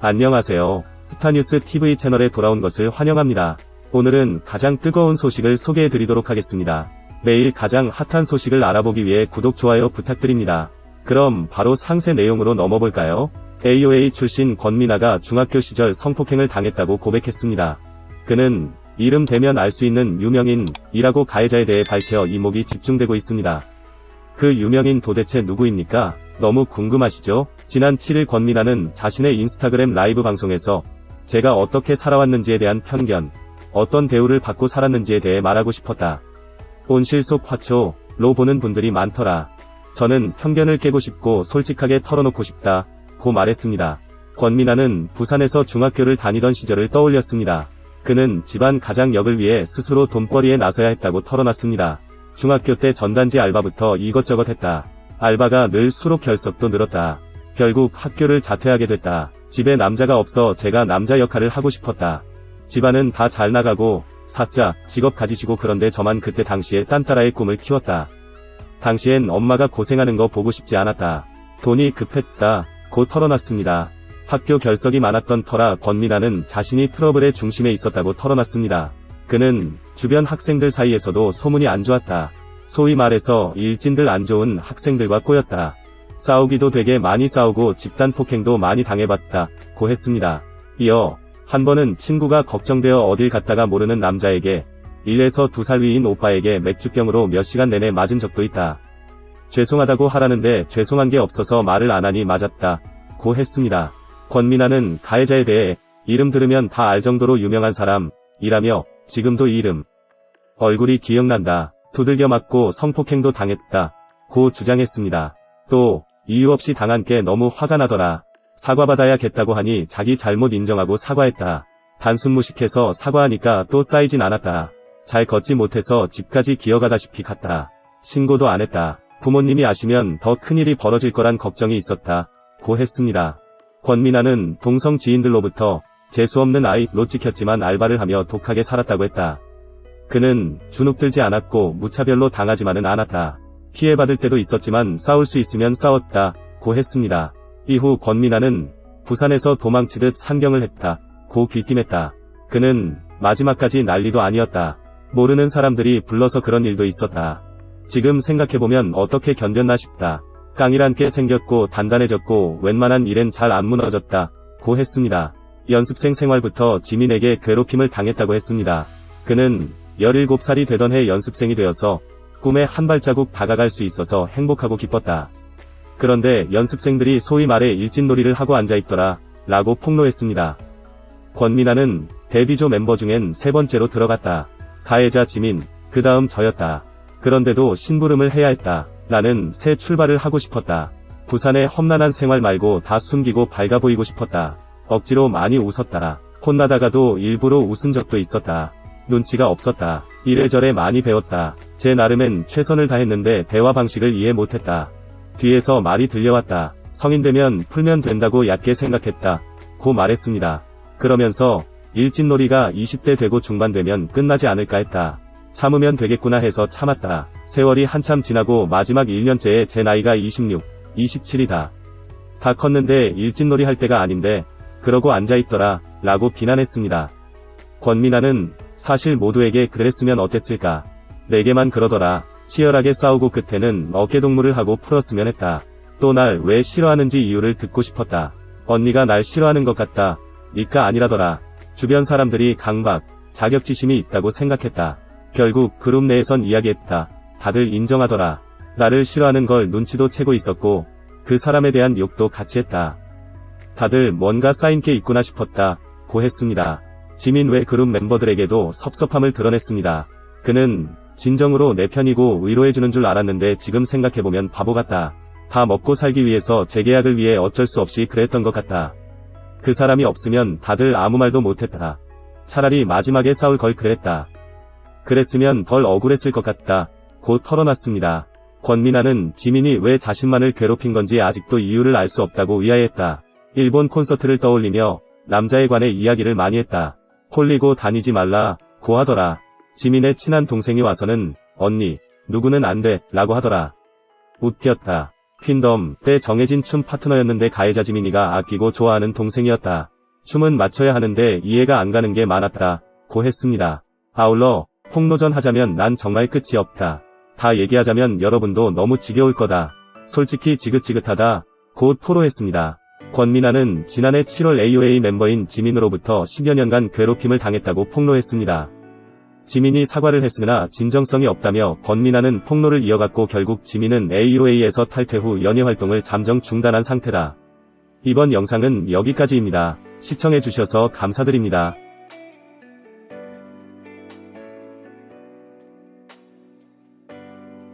안녕하세요. 스타뉴스 TV 채널에 돌아온 것을 환영합니다. 오늘은 가장 뜨거운 소식을 소개해드리도록 하겠습니다. 매일 가장 핫한 소식을 알아보기 위해 구독, 좋아요 부탁드립니다. 그럼 바로 상세 내용으로 넘어볼까요? AOA 출신 권미나가 중학교 시절 성폭행을 당했다고 고백했습니다. 그는 이름 대면 알 수 있는 유명인이라고 가해자에 대해 밝혀 이목이 집중되고 있습니다. 그 유명인 도대체 누구입니까? 너무 궁금하시죠? 지난 7일 권미나는 자신의 인스타그램 라이브 방송에서 제가 어떻게 살아왔는지에 대한 편견, 어떤 대우를 받고 살았는지에 대해 말하고 싶었다. 온실 속 화초로 보는 분들이 많더라. 저는 편견을 깨고 싶고 솔직하게 털어놓고 싶다. 고 말했습니다. 권미나는 부산에서 중학교를 다니던 시절을 떠올렸습니다. 그는 집안 가장역을 위해 스스로 돈벌이에 나서야 했다고 털어놨습니다. 중학교 때 전단지 알바부터 이것저것 했다. 알바가 늘 수록 결석도 늘었다. 결국 학교를 자퇴하게 됐다. 집에 남자가 없어 제가 남자 역할을 하고 싶었다. 집안은 다 잘 나가고 사자, 직업 가지시고 그런데 저만 그때 당시에 딴따라의 꿈을 키웠다. 당시엔 엄마가 고생하는 거 보고 싶지 않았다. 돈이 급했다. 고 털어놨습니다. 학교 결석이 많았던 터라 권미나는 자신이 트러블의 중심에 있었다고 털어놨습니다. 그는 주변 학생들 사이에서도 소문이 안 좋았다. 소위 말해서 일진들 안 좋은 학생들과 꼬였다. 싸우기도 되게 많이 싸우고 집단 폭행도 많이 당해봤다. 고 했습니다. 이어 한 번은 친구가 걱정되어 어딜 갔다가 모르는 남자에게 1에서 2살 위인 오빠에게 맥주병으로 몇 시간 내내 맞은 적도 있다. 죄송하다고 하라는데 죄송한 게 없어서 말을 안 하니 맞았다. 고 했습니다. 권미나는 가해자에 대해 이름 들으면 다 알 정도로 유명한 사람이라며 지금도 이름, 얼굴이 기억난다. 두들겨 맞고 성폭행도 당했다. 고 주장했습니다. 또 이유 없이 당한 게 너무 화가 나더라. 사과받아야겠다고 하니 자기 잘못 인정하고 사과했다. 단순 무식해서 사과하니까 또 쌓이진 않았다. 잘 걷지 못해서 집까지 기어가다시피 갔다. 신고도 안 했다. 부모님이 아시면 더 큰일이 벌어질 거란 걱정이 있었다. 고 했습니다. 권미나는 동성 지인들로부터 재수없는 아이로 찍혔지만 알바를 하며 독하게 살았다고 했다. 그는 주눅들지 않았고 무차별로 당하지만은 않았다. 피해받을 때도 있었지만 싸울 수 있으면 싸웠다. 고 했습니다. 이후 권미나는 부산에서 도망치듯 상경을 했다. 고 귀띔했다. 그는 마지막까지 난리도 아니었다. 모르는 사람들이 불러서 그런 일도 있었다. 지금 생각해보면 어떻게 견뎠나 싶다. 깡이란 게 생겼고 단단해졌고 웬만한 일엔 잘 안 무너졌다. 고 했습니다. 연습생 생활부터 지민에게 괴롭힘을 당했다고 했습니다. 그는 17살이 되던 해 연습생이 되어서 꿈에 한 발자국 다가갈 수 있어서 행복하고 기뻤다. 그런데 연습생들이 소위 말해 일진놀이를 하고 앉아있더라. 라고 폭로했습니다. 권미나는 데뷔조 멤버 중엔 3번째로 들어갔다. 가해자 지민, 그 다음 저였다. 그런데도 심부름을 해야 했다. 나는 새 출발을 하고 싶었다. 부산의 험난한 생활 말고 다 숨기고 밝아 보이고 싶었다. 억지로 많이 웃었다. 혼나다가도 일부러 웃은 적도 있었다. 눈치가 없었다. 이래저래 많이 배웠다. 제 나름엔 최선을 다했는데 대화 방식을 이해 못했다. 뒤에서 말이 들려왔다. 성인 되면 풀면 된다고 얕게 생각했다. 고 말했습니다. 그러면서 일진놀이가 20대 되고 중반 되면 끝나지 않을까 했다. 참으면 되겠구나 해서 참았다. 세월이 한참 지나고 마지막 1년째에 제 나이가 26, 27이다. 다 컸는데 일진놀이 할 때가 아닌데 그러고 앉아있더라. 라고 비난했습니다. 권미나는 사실 모두에게 그랬으면 어땠을까. 내게만 그러더라. 치열하게 싸우고 끝에는 어깨동무를 하고 풀었으면 했다. 또 날 왜 싫어하는지 이유를 듣고 싶었다. 언니가 날 싫어하는 것 같다. 니까 아니라더라. 주변 사람들이 강박, 자격지심이 있다고 생각했다. 결국 그룹 내에선 이야기했다. 다들 인정하더라. 나를 싫어하는 걸 눈치도 채고 있었고 그 사람에 대한 욕도 같이 했다. 다들 뭔가 쌓인 게 있구나 싶었다. 고 했습니다. 지민 외 그룹 멤버들에게도 섭섭함을 드러냈습니다. 그는 진정으로 내 편이고 위로해주는 줄 알았는데 지금 생각해보면 바보 같다. 다 먹고 살기 위해서 재계약을 위해 어쩔 수 없이 그랬던 것 같다. 그 사람이 없으면 다들 아무 말도 못했다. 차라리 마지막에 싸울 걸 그랬다. 그랬으면 덜 억울했을 것 같다. 고 털어놨습니다. 권미나는 지민이 왜 자신만을 괴롭힌 건지 아직도 이유를 알 수 없다고 의아해했다. 일본 콘서트를 떠올리며 남자에 관해 이야기를 많이 했다. 홀리고 다니지 말라. 고 하더라. 지민의 친한 동생이 와서는 언니, 누구는 안 돼. 라고 하더라. 웃겼다. 퀸덤 때 정해진 춤 파트너였는데 가해자 지민이가 아끼고 좋아하는 동생이었다. 춤은 맞춰야 하는데 이해가 안 가는 게 많았다. 고 했습니다. 아울러 폭로전 하자면 난 정말 끝이 없다. 다 얘기하자면 여러분도 너무 지겨울 거다. 솔직히 지긋지긋하다. 고 토로했습니다. 권민아는 지난해 7월 AOA 멤버인 지민으로부터 10여 년간 괴롭힘을 당했다고 폭로했습니다. 지민이 사과를 했으나 진정성이 없다며 권민아는 폭로를 이어갔고 결국 지민은 AOA에서 탈퇴 후 연예 활동을 잠정 중단한 상태다. 이번 영상은 여기까지입니다. 시청해주셔서 감사드립니다.